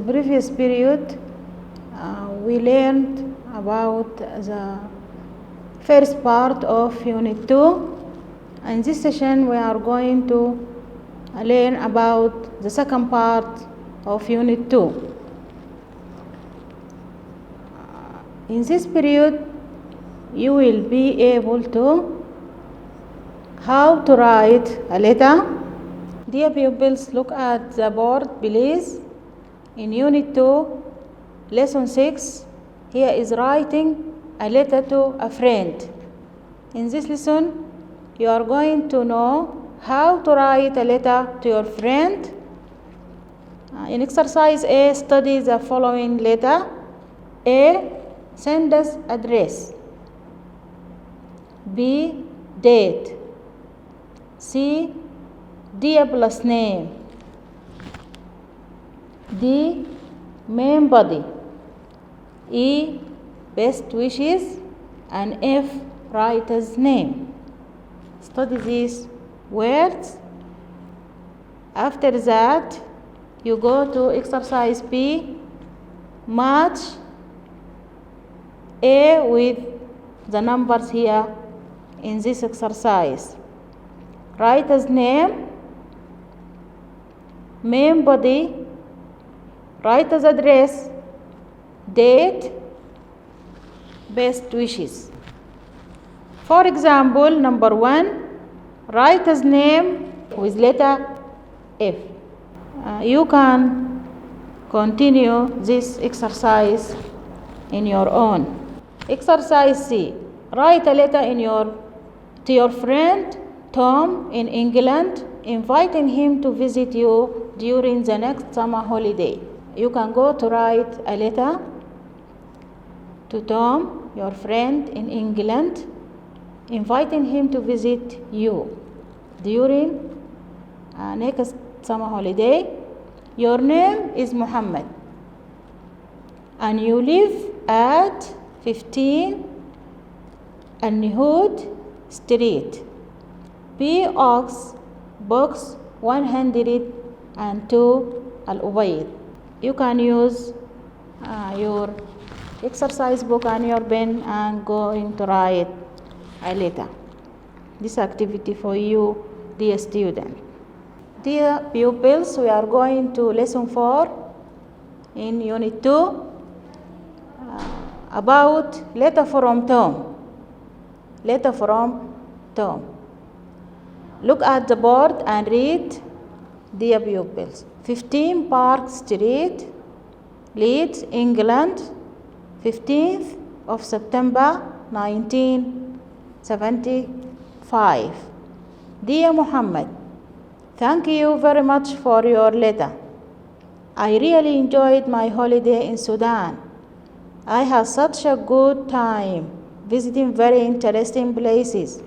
previous period, we learned about the first part of Unit 2. In this session, we are going to learn about the second part of Unit 2. In this period, you will be able to how to write a letter. Dear pupils, look at the board, please. In Unit 2, Lesson 6, here is writing a letter to a friend. In this lesson, you are going to know how to write a letter to your friend. In exercise A, study the following letter. A, sender's address. B, date. C, dear plus name. D, main body. E, best wishes. And F, writer's name. Study these words. After that, you go to exercise B, match A with the numbers here in this exercise. Writer's name, main body, writer's address, date, best wishes. For example, number 1, writer's name with letter F. You can continue this exercise in your own. Exercise C, write a letter to your friend Tom in England, inviting him to visit you during the next summer holiday. You can go to write a letter to Tom, your friend in England, inviting him to visit you during next summer holiday. Your name is Muhammad, and you live at 15 Al-Nihud Street, P.O. Box 102, Al-Ubaid. You can use your exercise book and your pen and going to write a letter. This activity for you, dear student. Dear pupils, we are going to lesson 4 in Unit 2 about letter from Tom. Letter from Tom. Look at the board and read. Dear pupils, 15 Park Street, Leeds, England, 15th of September 1975. Dear Muhammad, thank you very much for your letter. I really enjoyed my holiday in Sudan. I had such a good time visiting very interesting places.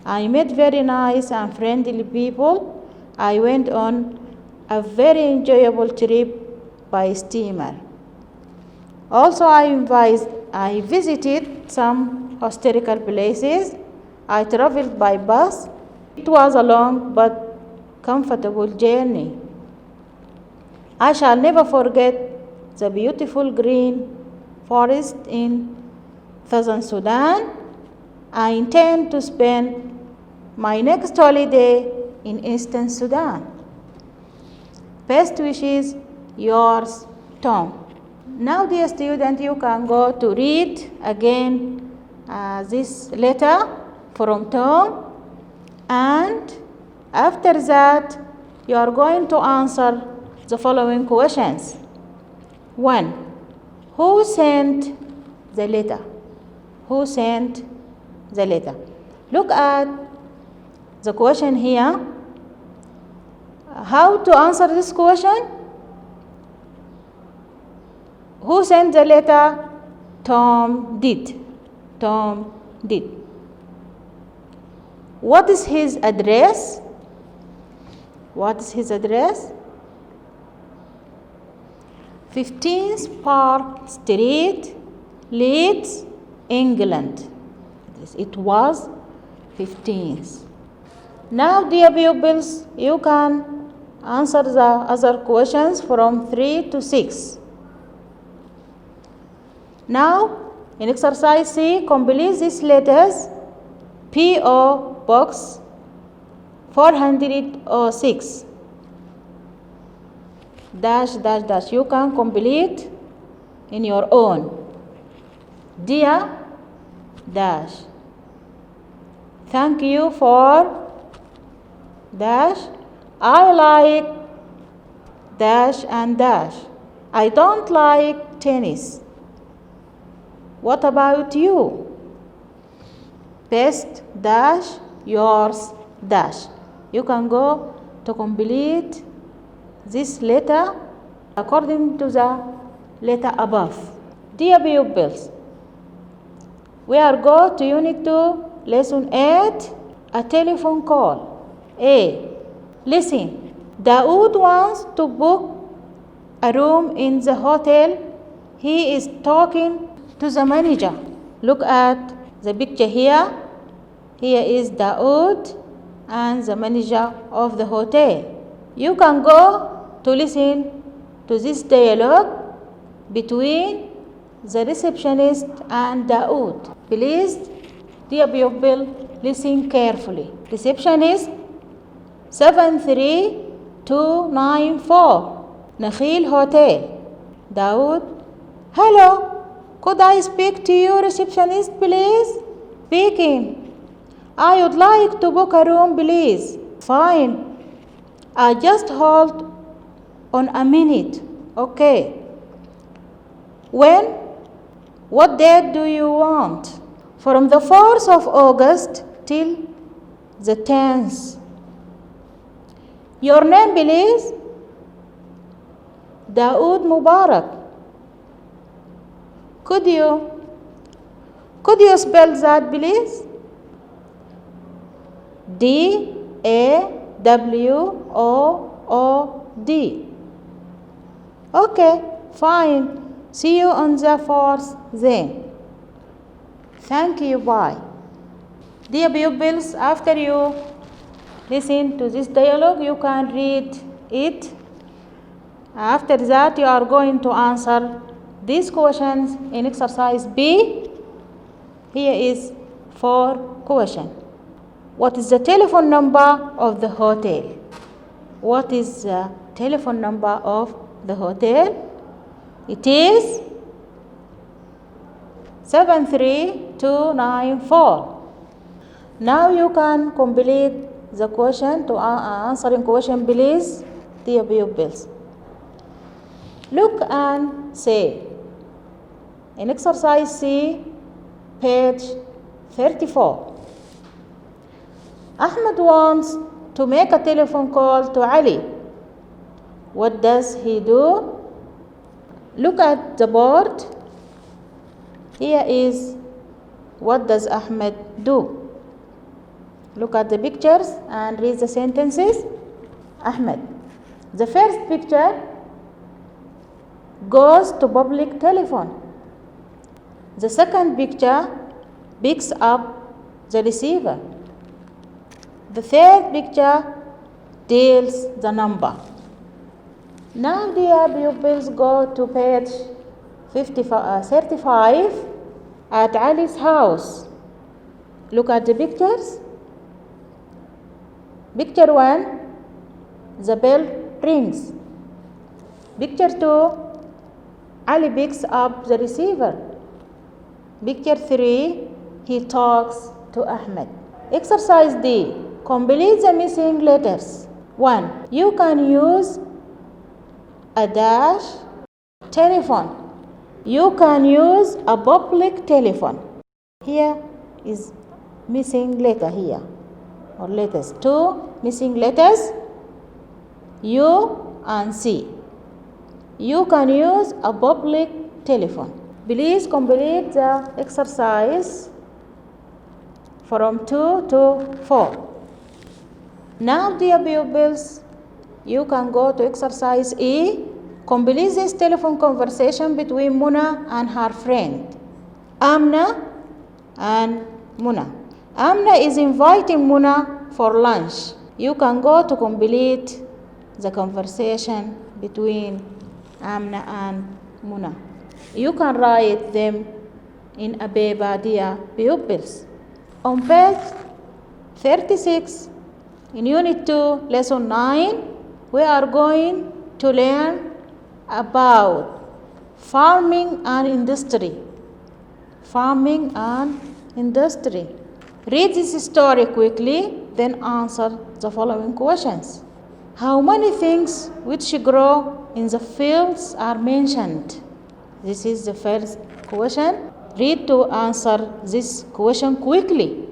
I met very nice and friendly people. I went on a very enjoyable trip by steamer. Also, I visited some historical places. I traveled by bus. It was a long but comfortable journey. I shall never forget the beautiful green forest in southern Sudan. I intend to spend my next holiday in eastern Sudan. Best wishes, yours, Tom. Now, dear student, you can go to read again this letter from Tom, and after that, you are going to answer the following questions. 1. Who sent the letter? Who sent the letter? Look at the question here. How to answer this question? Who sent the letter? Tom did. Tom did. What is his address? What is his address? 15th Park Street, Leeds, England. It was 15th. Now, dear pupils, you can answer the other questions from 3 to 6. Now, in exercise C, complete these letters. P.O. Box 406 dash dash dash. You can complete in your own. Dear dash. Thank you for dash. I like dash and dash. I don't like tennis. What about you? Best dash yours dash. You can go to complete this letter according to the letter above. Dear pupils, we are going to Unit 2, Lesson 8, a telephone call. A. Listen. Daoud wants to book a room in the hotel. He is talking to the manager. Look at the picture here. Here is Daoud and the manager of the hotel. You can go to listen to this dialogue between the receptionist and Daoud. Please, dear pupil, listen carefully. Receptionist 73294 Nakhil Hotel. Daoud, hello. Could I speak to you, receptionist, please? Speaking. I would like to book a room, please. Fine. Just hold on a minute. Okay. When? What date do you want? From the 4th of August till the 10th. Your name, please? Daoud Mubarak. Could you spell that, please? D-A-W-O-O-D. Okay, fine. See you on the 4th then. Thank you, bye. Dear pupils, after you listen to this dialogue, you can read it. After that, you are going to answer these questions in exercise B. Here is 4 questions. What is the telephone number of the hotel? What is the telephone number of the hotel? It is 73294. Now you can complete the question to answering question, please, dear pupils. Look and say. In exercise C, page 34. Ahmed wants to make a telephone call to Ali. What does he do? Look at the board. Here is what does Ahmed do. Look at the pictures and read the sentences. Ahmed. The first picture goes to public telephone. The second picture picks up the receiver. The third picture dials the number. Now, dear pupils, go to page 35 at Ali's house. Look at the pictures. Picture 1, the bell rings. Picture 2, Ali picks up the receiver. Picture 3, he talks to Ahmed. Exercise D. Complete the missing letters. 1. You can use a dash telephone. You can use a public telephone. Here is missing letter here, or letters. 2 missing letters, U and C. You can use a public telephone. Please complete the exercise from 2 to 4. Now, dear pupils, you can go to exercise E. Complete this telephone conversation between Muna and her friend, Amna and Muna. Amna is inviting Muna for lunch. You can go to complete the conversation between Amna and Muna. You can write them in a paper, dear pupils. On page 36, in Unit 2, Lesson 9, we are going to learn about farming and industry. Farming and industry. Read this story quickly, then answer the following questions. How many things which grow in the fields are mentioned? This is the first question. Read to answer this question quickly.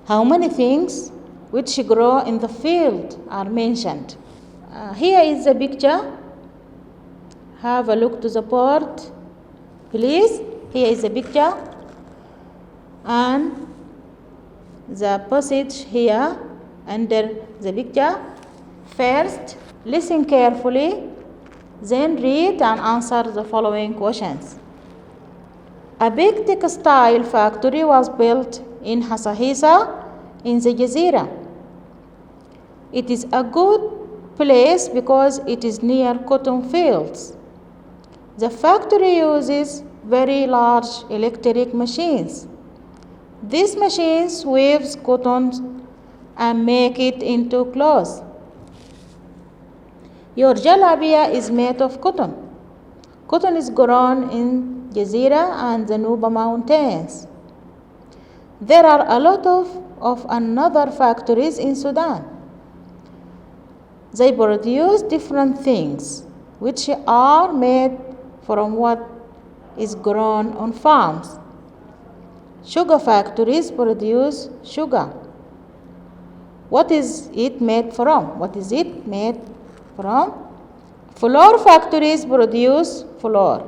How many things which grow in the field are mentioned? Here is the picture. Have a look to the board, please. Here is the picture and the passage here under the picture. First, listen carefully, then read and answer the following questions. A big textile factory was built in Hasahisa in the Jazeera. It is a good place because it is near cotton fields. The factory uses very large electric machines. These machines weave cotton and make it into clothes. Your jalabia is made of cotton. Cotton is grown in Jazeera and the Nuba Mountains. There are a lot of another factories in Sudan. They produce different things which are made from what is grown on farms. Sugar factories produce sugar. What is it made from? What is it made from? Flour factories produce flour,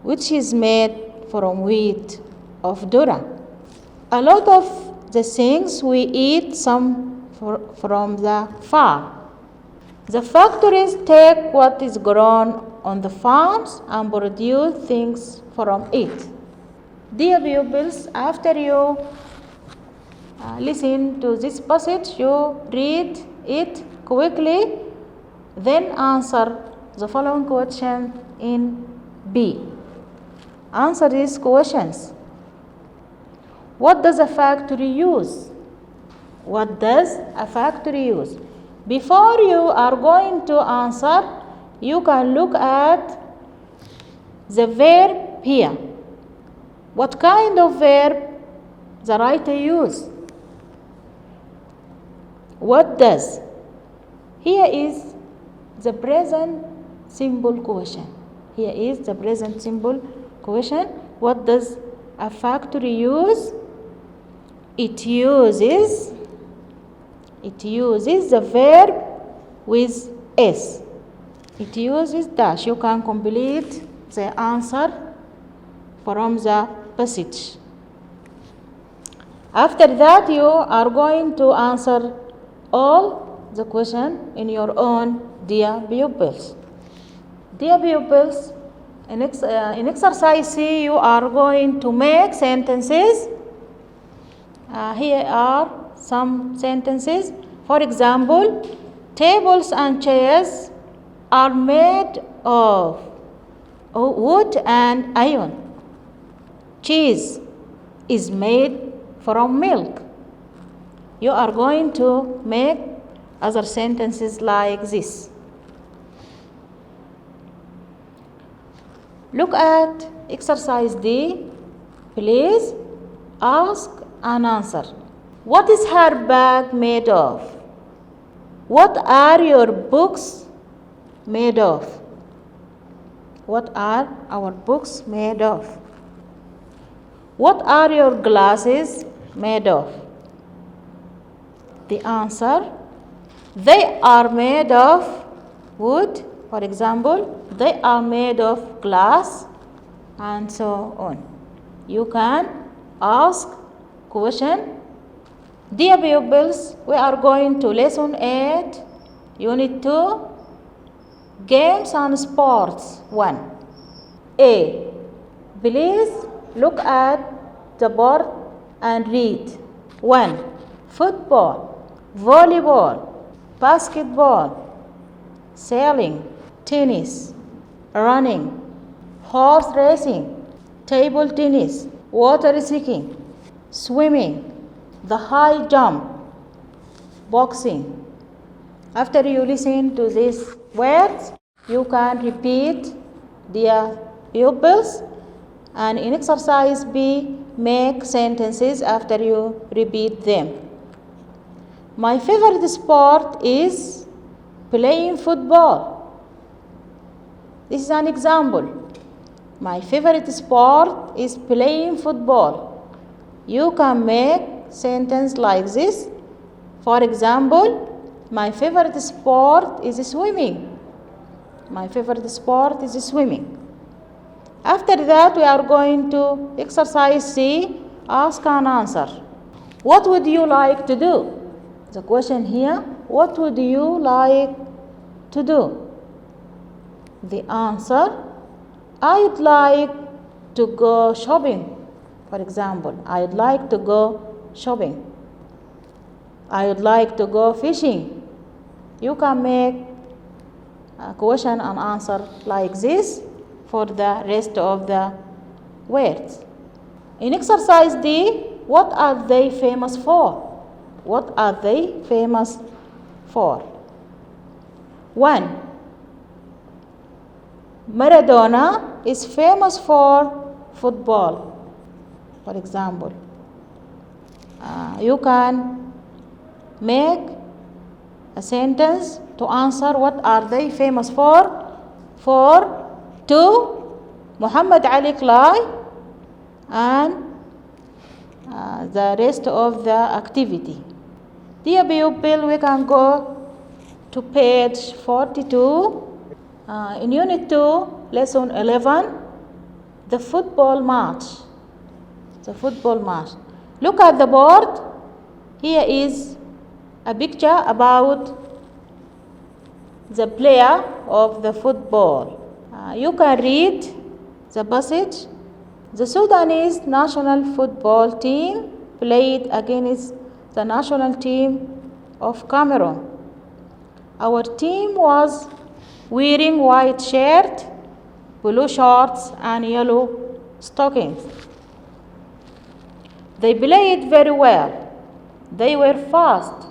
which is made from wheat of Dura. A lot of the things we eat some from the farm. The factories take what is grown on the farms and produce things from it. Dear pupils, after you listen to this passage, you read it quickly, then answer the following question in B. Answer these questions. What does a factory use? What does a factory use? Before you are going to answer, you can look at the verb here. What kind of verb the writer use? What does? Here is the present simple question. Here is the present simple question. What does a factory use? It uses the verb with S. It uses dash. You can complete the answer from the passage. After that, you are going to answer all the question in your own, dear pupils. Dear pupils, in exercise C, you are going to make sentences. Here are some sentences. For example, tables and chairs are made of wood and iron. Cheese is made from milk. You are going to make other sentences like this. Look at exercise D. Please ask and answer. What is her bag made of? What are your books made of? What are our books made of? What are your glasses made of? The answer, they are made of wood. For example, they are made of glass and so on. You can ask question. Dear pupils, we are going to lesson 8, unit 2, games and sports 1. A. Please look at the board and read. 1. Football, volleyball, basketball, sailing, tennis, running, horse racing, table tennis, water skiing, swimming, the high jump, boxing. After you listen to these words, you can repeat, dear pupils, and in exercise B, make sentences after you repeat them. My favorite sport is playing football. This is an example. My favorite sport is playing football. You can make sentence like this. For example, my favorite sport is swimming. My favorite sport is swimming. After that, we are going to exercise C, ask and answer. What would you like to do? The question here, what would you like to do? The answer, I would like to go shopping. For example, I would like to go shopping. I would like to go fishing. You can make a question and answer like this for the rest of the words. In exercise D, what are they famous for? What are they famous for? 1. Maradona is famous for football. For example, you can make a sentence to answer what are they famous for. 2. Muhammad Ali Clay and the rest of the activity. Dear pupil, we can go to page 42. In Unit 2, Lesson 11, the football match. The football match. Look at the board. Here is a picture about the player of the football. You can read the passage. The Sudanese national football team played against the national team of Cameroon. Our team was wearing white shirt, blue shorts, and yellow stockings. They played very well. They were fast.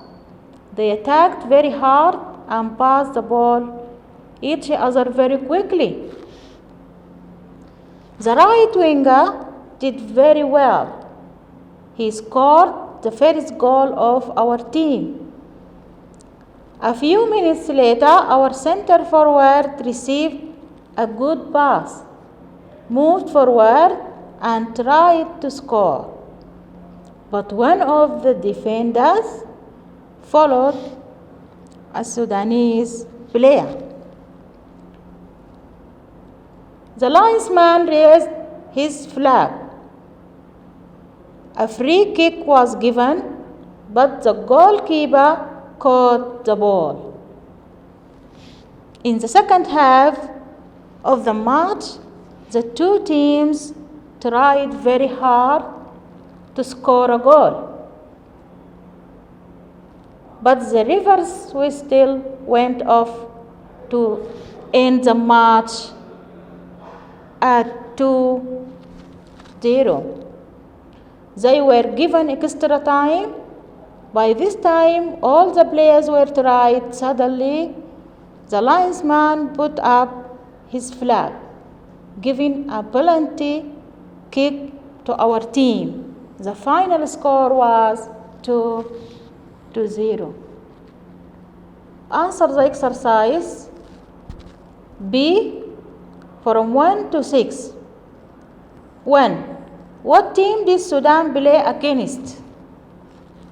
They attacked very hard and passed the ball each other very quickly. The right winger did very well. He scored the first goal of our team. A few minutes later, our center forward received a good pass, moved forward, and tried to score. But one of the defenders followed a Sudanese player. The linesman raised his flag. A free kick was given, but the goalkeeper caught the ball. In the second half of the match, the two teams tried very hard to score a goal. But the referee's whistle went off to end the match at 2-0. They were given extra time. By this time, all the players were tired. Suddenly, the linesman put up his flag, giving a penalty kick to our team. The final score was 2-0. Answer the exercise B from 1 to 6. 1. What team did Sudan play against?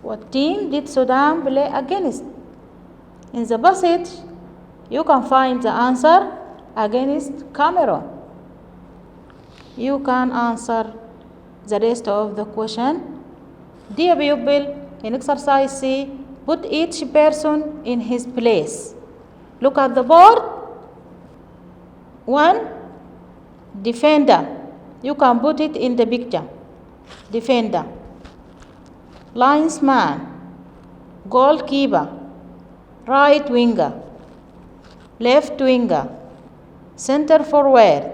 What team did Sudan play against? In the passage, you can find the answer against Cameroon. You can answer the rest of the question. Dear pupil, in exercise C, put each person in his place. Look at the board. 1. Defender. You can put it in the picture. Defender. Linesman. Goalkeeper. right winger, left winger, center forward,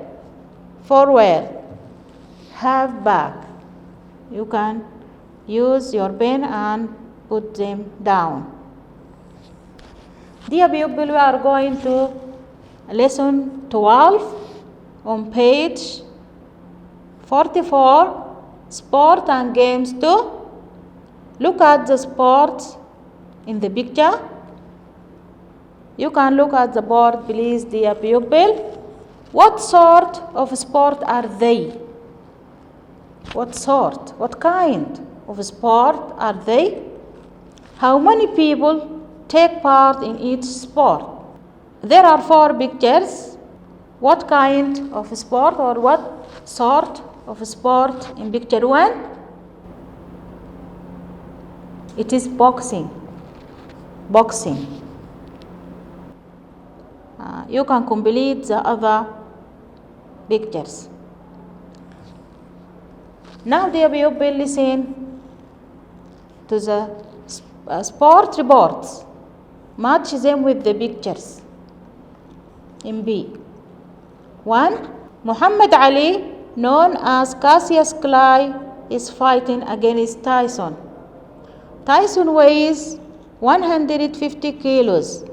forward, half back. You can use your pen and put them down. Dear pupil, we are going to lesson 12 on page 44, sport and games 2. Look at the sports in the picture. You can look at the board, please, dear pupil. What sort of sport are they? What kind of sport are they? How many people take part in each sport? There are 4 pictures. What kind of sport or what sort of sport in picture 1? It is boxing. You can complete the other pictures. Now, dear pupil, listen to the sport reports. Match them with the pictures. In B. 1. Muhammad Ali, known as Cassius Clay, is fighting against Tyson. Tyson weighs 150 kilos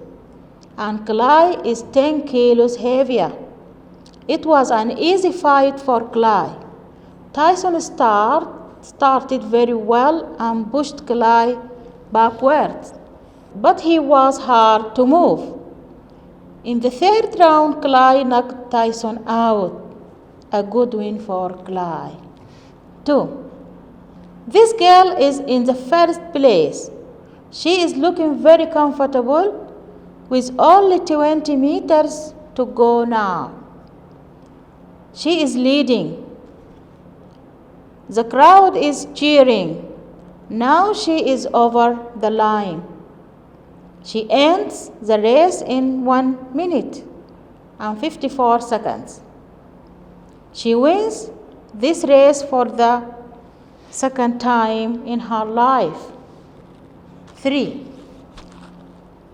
and Clay is 10 kilos heavier. It was an easy fight for Clay. Tyson started very well and pushed Clay backwards, but he was hard to move. In the 3rd round, Clay knocked Tyson out. A good win for Clay. 2. This girl is in the 1st place. She is looking very comfortable with only 20 meters to go now. She is leading. The crowd is cheering. Now she is over the line. She ends the race in 1 minute and 54 seconds. She wins this race for the 2nd time in her life. 3.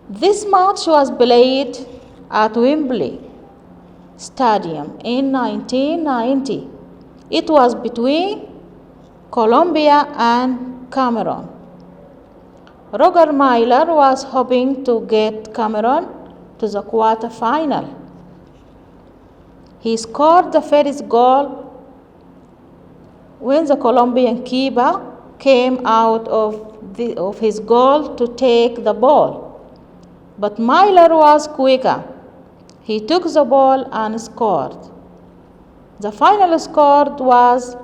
This match was played at Wembley Stadium in 1990. It was between Colombia and Cameroon. Roger Miller was hoping to get Cameroon to the quarter-final. He scored the first goal when the Colombian keeper came out of his goal to take the ball. But Miller was quicker. He took the ball and scored. The final score was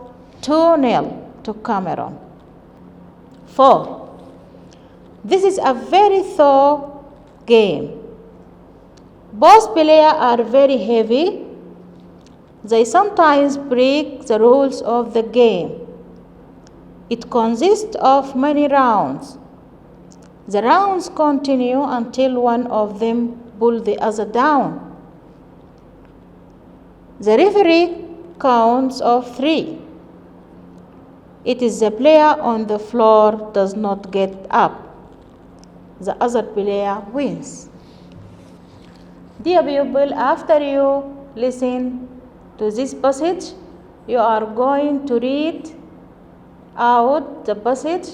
2-0 to Cameroon. 4. This is a very tough game. Both players are very heavy. They sometimes break the rules of the game. It consists of many rounds. The rounds continue until one of them pulls the other down. The referee counts of 3. It is the player on the floor does not get up. The other player wins. Dear pupil, after you listen to this passage, you are going to read out the passage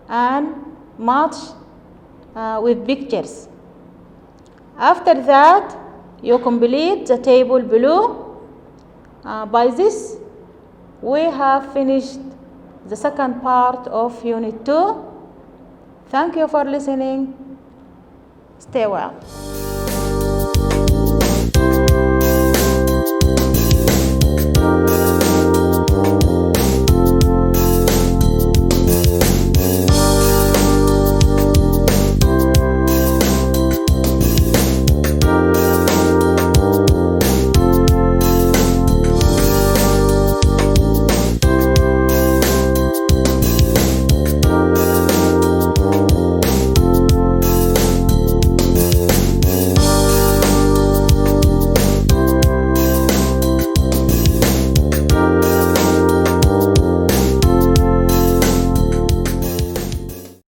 and match with pictures. After that, you complete the table below. By this, we have finished the 2nd part of Unit 2. Thank you for listening. Stay well.